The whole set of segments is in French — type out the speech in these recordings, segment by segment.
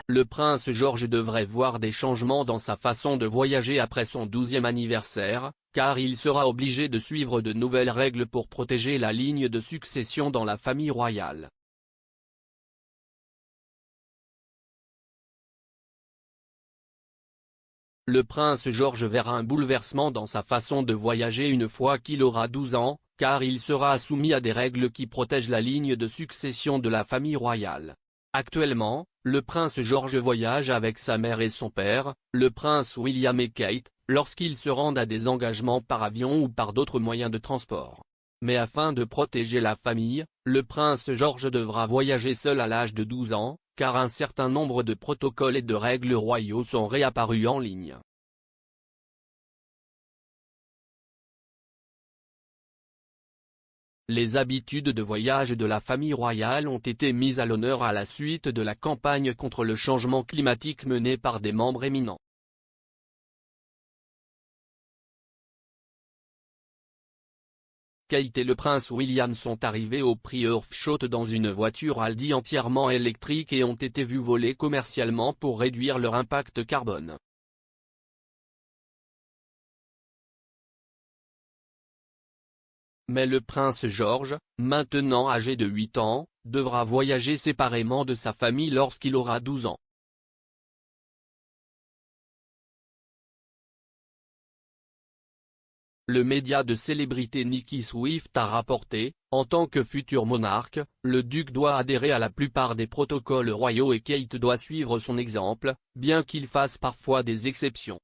le prince George devrait voir des changements dans sa façon de voyager après son 12e anniversaire, car il sera obligé de suivre de nouvelles règles pour protéger la ligne de succession dans la famille royale. Le prince George verra un bouleversement dans sa façon de voyager une fois qu'il aura 12 ans, car il sera soumis à des règles qui protègent la ligne de succession de la famille royale. Actuellement, le prince George voyage avec sa mère et son père, le prince William et Kate, lorsqu'ils se rendent à des engagements par avion ou par d'autres moyens de transport. Mais afin de protéger la famille, le prince George devra voyager seul à l'âge de 12 ans, car un certain nombre de protocoles et de règles royaux sont réapparus en ligne. Les habitudes de voyage de la famille royale ont été mises à l'honneur à la suite de la campagne contre le changement climatique menée par des membres éminents. Kate et le prince William sont arrivés au Prieurfschot dans une voiture Aldi entièrement électrique et ont été vus voler commercialement pour réduire leur impact carbone. Mais le prince George, maintenant âgé de 8 ans, devra voyager séparément de sa famille lorsqu'il aura 12 ans. Le média de célébrité Nicki Swift a rapporté, en tant que futur monarque, le duc doit adhérer à la plupart des protocoles royaux et Kate doit suivre son exemple, bien qu'il fasse parfois des exceptions.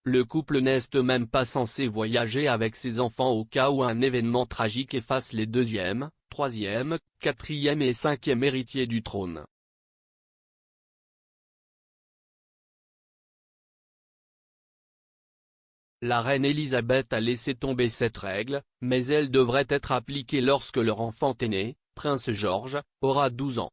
Le couple n'est même pas censé voyager avec ses enfants au cas où un événement tragique efface les 2e, 3e, 4e et 5e héritiers du trône. La reine Elisabeth a laissé tomber cette règle, mais elle devrait être appliquée lorsque leur enfant aîné, prince George, aura 12 ans.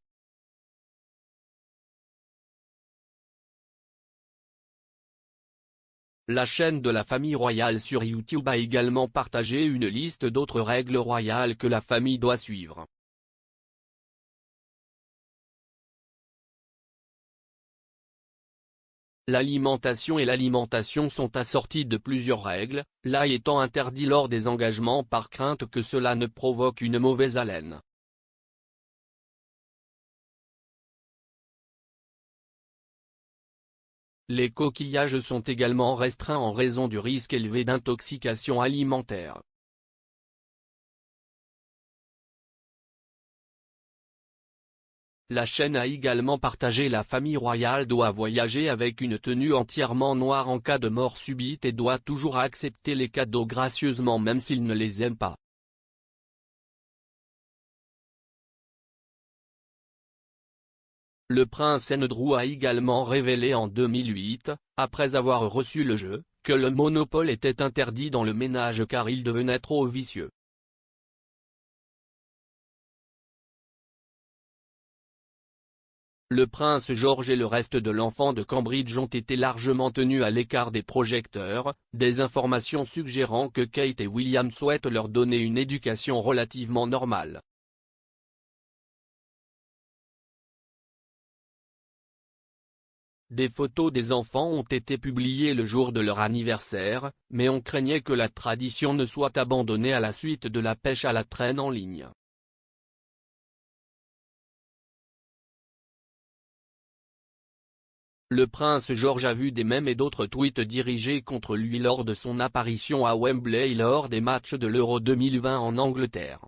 La chaîne de la famille royale sur YouTube a également partagé une liste d'autres règles royales que la famille doit suivre. L'alimentation et l'alimentation sont assorties de plusieurs règles, l'ail étant interdit lors des engagements par crainte que cela ne provoque une mauvaise haleine. Les coquillages sont également restreints en raison du risque élevé d'intoxication alimentaire. La chaîne a également partagé la famille royale doit voyager avec une tenue entièrement noire en cas de mort subite et doit toujours accepter les cadeaux gracieusement même s'ils ne les aiment pas. Le prince Andrew a également révélé en 2008, après avoir reçu le jeu, que le Monopole était interdit dans le ménage car il devenait trop vicieux. Le prince George et le reste de l'enfant de Cambridge ont été largement tenus à l'écart des projecteurs, des informations suggérant que Kate et William souhaitent leur donner une éducation relativement normale. Des photos des enfants ont été publiées le jour de leur anniversaire, mais on craignait que la tradition ne soit abandonnée à la suite de la pêche à la traîne en ligne. Le prince George a vu des mèmes et d'autres tweets dirigés contre lui lors de son apparition à Wembley lors des matchs de l'Euro 2020 en Angleterre.